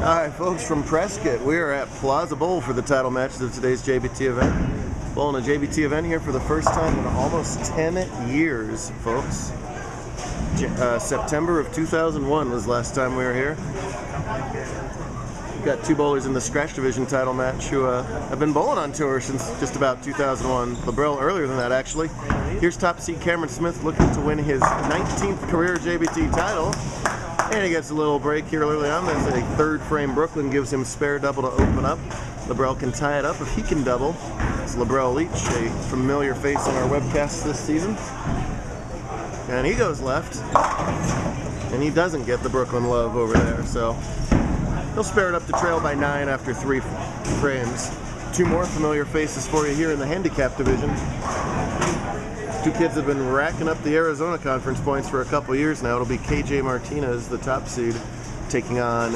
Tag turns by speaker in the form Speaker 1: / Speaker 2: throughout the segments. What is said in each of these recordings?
Speaker 1: Alright folks, from Prescott, we are at Plaza Bowl for the title matches of today's JBT event. Bowling a JBT event here for the first time in almost 10 years, folks. September of 2001 was last time we were here. We've got two bowlers in the scratch division title match who have been bowling on tour since just about 2001. Labriel earlier than that, actually. Here's top seed Cameron Smith looking to win his 19th career JBT title. And he gets a little break here early on. There's a third frame Brooklyn, gives him spare double to open up. Labriel can tie it up if he can double. It's Labriel Leach, a familiar face on our webcasts this season. And he goes left. And he doesn't get the Brooklyn love over there, so he'll spare it up to trail by 9 after 3 frames. Two more familiar faces for you here in the handicap division. Two kids have been racking up the Arizona Conference points for a couple years now. It'll be KJ Martinez, the top seed, taking on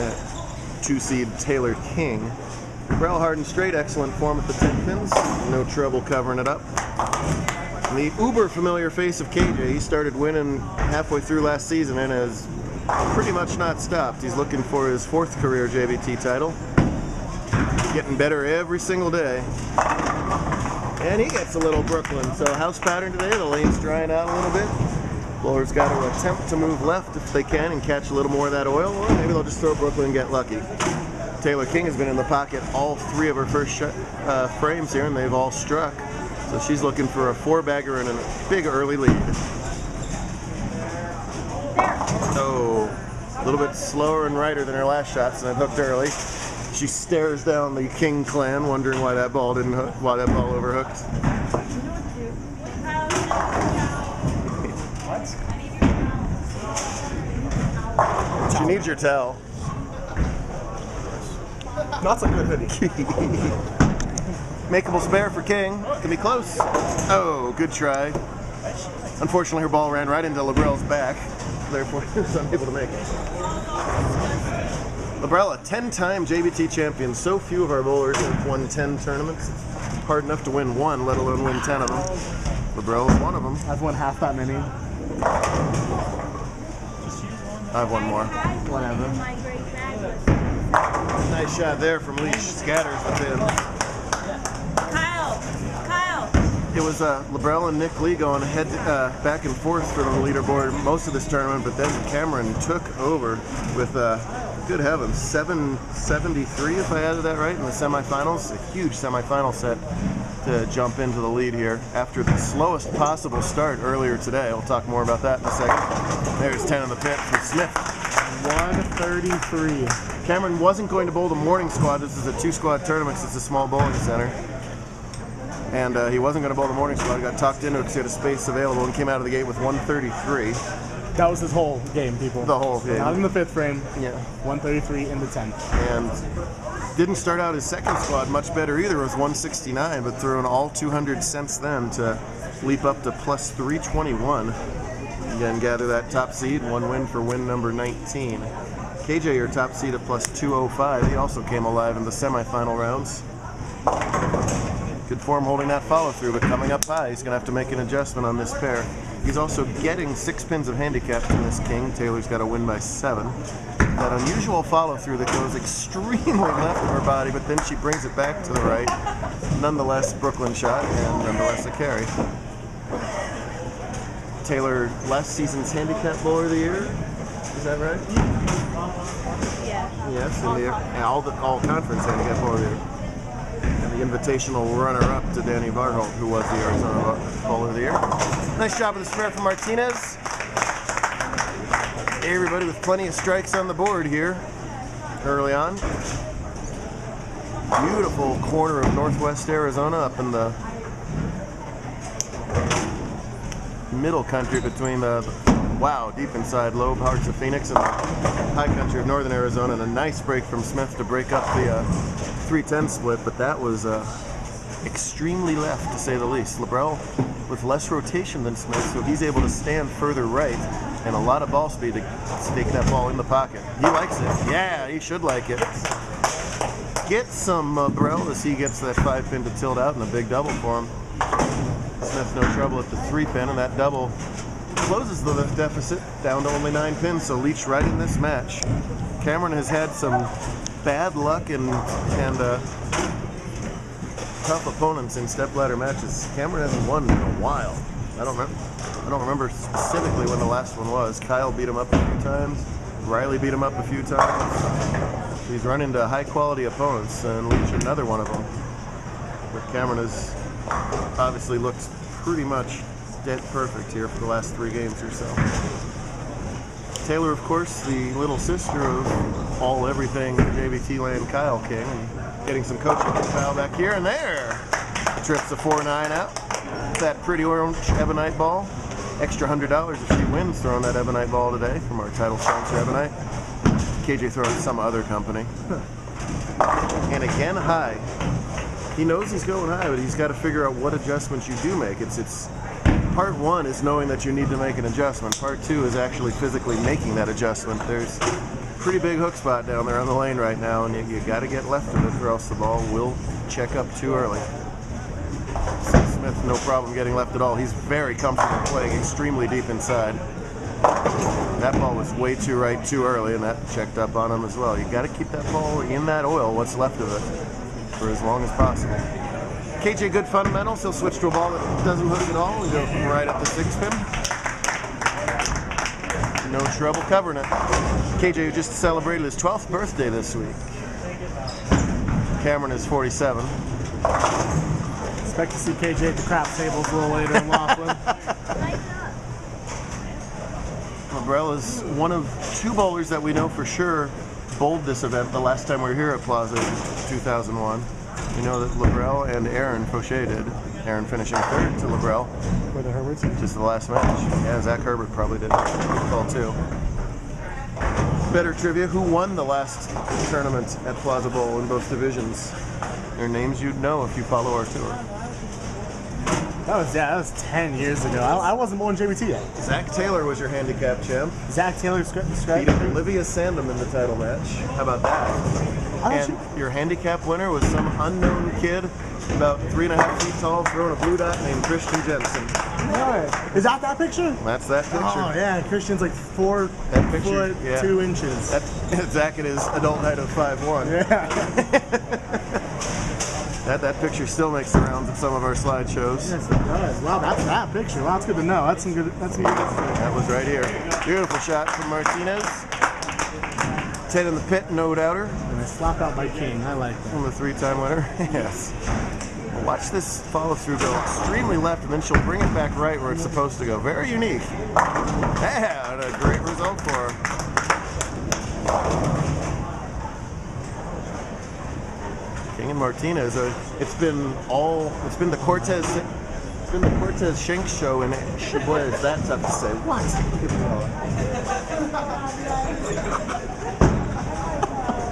Speaker 1: 2 seed Taylor King. Labriel hard and straight, excellent form at the 10 pins. No trouble covering it up. And the uber familiar face of KJ, he started winning halfway through last season and has pretty much not stopped. He's looking for his 4th career JBT title. Getting better every single day. And he gets a little Brooklyn. So house pattern today, the lane's drying out a little bit. Bowler's got to attempt to move left if they can and catch a little more of that oil, or maybe they'll just throw Brooklyn and get lucky. Taylor King has been in the pocket all 3 of her first frames here, and they've all struck. So she's looking for a 4-bagger and a big early lead. Oh, a little bit slower and righter than her last shots, and it hooked early. She stares down the King clan, wondering why that ball didn't hook, why that ball overhooked.
Speaker 2: What?
Speaker 1: She needs your towel.
Speaker 2: Not so good hoodie.
Speaker 1: Makeable spare for King. Can be close. Oh, good try. Unfortunately, her ball ran right into Labriel's back. Therefore, he was unable to make it. Labriel, a 10-time JBT champion. So few of our bowlers have won 10 tournaments. It's hard enough to win 1, let alone win 10 of them. Labriel is one of them.
Speaker 2: I've won half that many.
Speaker 1: I've won more.
Speaker 2: Whatever.
Speaker 1: Nice shot there from Leach. Scatters the pin. It was Labriel and Nick Lee going back and forth for the leaderboard most of this tournament, but then Cameron took over with, good heavens, 773 if I added that right in the semifinals. A huge semifinal set to jump into the lead here after the slowest possible start earlier today. We'll talk more about that in a second. There's 10 in the pit for Smith.
Speaker 2: 133.
Speaker 1: Cameron wasn't going to bowl the morning squad. This is a 2-squad tournament because it's a small bowling center. And he wasn't going to bowl the morning squad. He got talked into it because he had a space available and came out of the gate with 133.
Speaker 2: That was his whole game, people.
Speaker 1: The whole game.
Speaker 2: Not in the 5th frame.
Speaker 1: Yeah.
Speaker 2: 133 in the 10th.
Speaker 1: And didn't start out his second squad much better either with 169, but threw in all 200 since then to leap up to plus 321. Again, gather that top seed, 1 win for win number 19. KJ, your top seed at plus 205. He also came alive in the semifinal rounds. Good form holding that follow through, but coming up high, he's going to have to make an adjustment on this pair. He's also getting 6 pins of handicap from this King. Taylor's got to win by 7. That unusual follow through that goes extremely left of her body, but then she brings it back to the right. Nonetheless, Brooklyn shot, and nonetheless a carry. Taylor, last season's handicap bowler of the year. Is that right?
Speaker 3: Yeah.
Speaker 1: Yes, and all conference handicap bowler of the year. And the invitational runner-up to Danny Varholt, who was the Arizona Bowler of the Year. Nice job with the spare from Martinez. Everybody with plenty of strikes on the board here early on. Beautiful corner of northwest Arizona up in the middle country between the deep inside low parts of Phoenix and the high country of northern Arizona. And a nice break from Smith to break up the 310 split, but that was extremely left to say the least. Labriel with less rotation than Smith, so he's able to stand further right and a lot of ball speed to stake that ball in the pocket. He likes it. Yeah, he should like it. Get some Labriel as he gets that 5-pin to tilt out and a big double for him. Smith no trouble at the 3-pin, and that double closes the lift deficit down to only 9 pins, so Leach right in this match. Cameron has had some bad luck and tough opponents in stepladder matches. Cameron hasn't won in a while. I don't remember specifically when the last one was. Kyle beat him up a few times. Riley beat him up a few times. He's run into high-quality opponents, and Leach another one of them. But Cameron has obviously looked pretty much dead perfect here for the last 3 games or so. Taylor, of course, the little sister of all everything JBT land Kyle King, and getting some coaching from Kyle back here and there. Trips a 4-9 out. That pretty orange ebonite ball. Extra $100 if she wins throwing that ebonite ball today from our title sponsor Ebonite. KJ throwing some other company. And again high. He knows he's going high, but he's got to figure out what adjustments you do make. It's part 1 is knowing that you need to make an adjustment. Part 2 is actually physically making that adjustment. There's a pretty big hook spot down there on the lane right now, and you got to get left of it or else the ball will check up too early. Smith, no problem getting left at all. He's very comfortable playing extremely deep inside. That ball was way too right too early, and that checked up on him as well. You got to keep that ball in that oil, what's left of it, for as long as possible. KJ, good fundamentals. He'll switch to a ball that doesn't hook at all and go right up the 6-pin. No trouble covering it. KJ, who just celebrated his 12th birthday this week. Cameron is 47.
Speaker 2: Expect to see KJ at the crap tables a little later in Laughlin.
Speaker 1: Labriel is one of 2 bowlers that we know for sure bowled this event the last time we were here at Plaza in 2001. We know that Labriel and Aaron Fauché did. Aaron finishing 3rd to Labriel.
Speaker 2: For the Herberts?
Speaker 1: Just the last match. Yeah, Zach Herbert probably did. Good call too. Better trivia, who won the last tournament at Plaza Bowl in both divisions? They're names you'd know if you follow our tour.
Speaker 2: That was 10 years ago. I wasn't born JBT yet.
Speaker 1: Zach Taylor was your handicap champ.
Speaker 2: Zach Taylor
Speaker 1: Beat Olivia Sandham in the title match. How about that? And your handicap winner was some unknown kid, about 3.5 feet tall, throwing a blue dot named Christian Jensen.
Speaker 2: Is that picture?
Speaker 1: That's that picture.
Speaker 2: Oh yeah, Christian's like 4 foot 2 inches.
Speaker 1: That's Zach at his adult height of 5'1".
Speaker 2: Yeah.
Speaker 1: That picture still makes the rounds at some of our slideshows.
Speaker 2: Yes, it does. Wow, that's that picture. Wow, that's good to know. That's some good.
Speaker 1: That was right here. Beautiful shot from Martinez. 10 in the pit, no doubter.
Speaker 2: And a slap out by King. I like that.
Speaker 1: From the 3-time winner. Yes. Well, watch this follow through go extremely left, and then she'll bring it back right where it's supposed to go. Very unique. Yeah, and a great result for her. King and Martinez. It's been the Cortez Shank show, and boy, is that tough to say. What?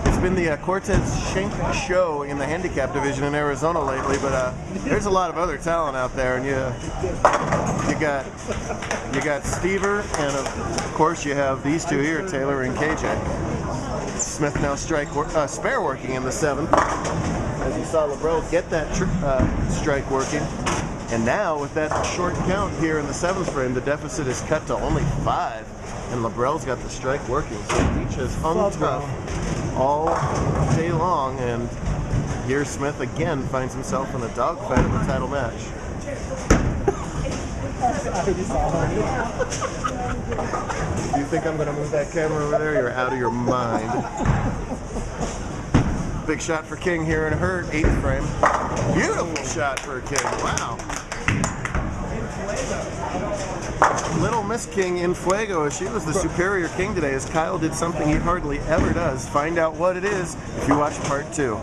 Speaker 1: It's been the Cortez Shank show in the handicap division in Arizona lately, but there's a lot of other talent out there, and you got Stever, and of course you have these 2 here, Taylor and KJ. Smith now spare working in the 7th. As you saw Labriel get that strike working. And now with that short count here in the 7th frame, the deficit is cut to only 5. And Labriel's got the strike working. So Leach has hung tough all day long. And here Smith again finds himself in a dogfight in the title match. You think I'm going to move that camera over there? You're out of your mind. Big shot for King here in her 8th frame. Beautiful shot for King. Wow. Little Miss King in fuego. She was the superior King today, as Kyle did something he hardly ever does. Find out what it is if you watch part 2.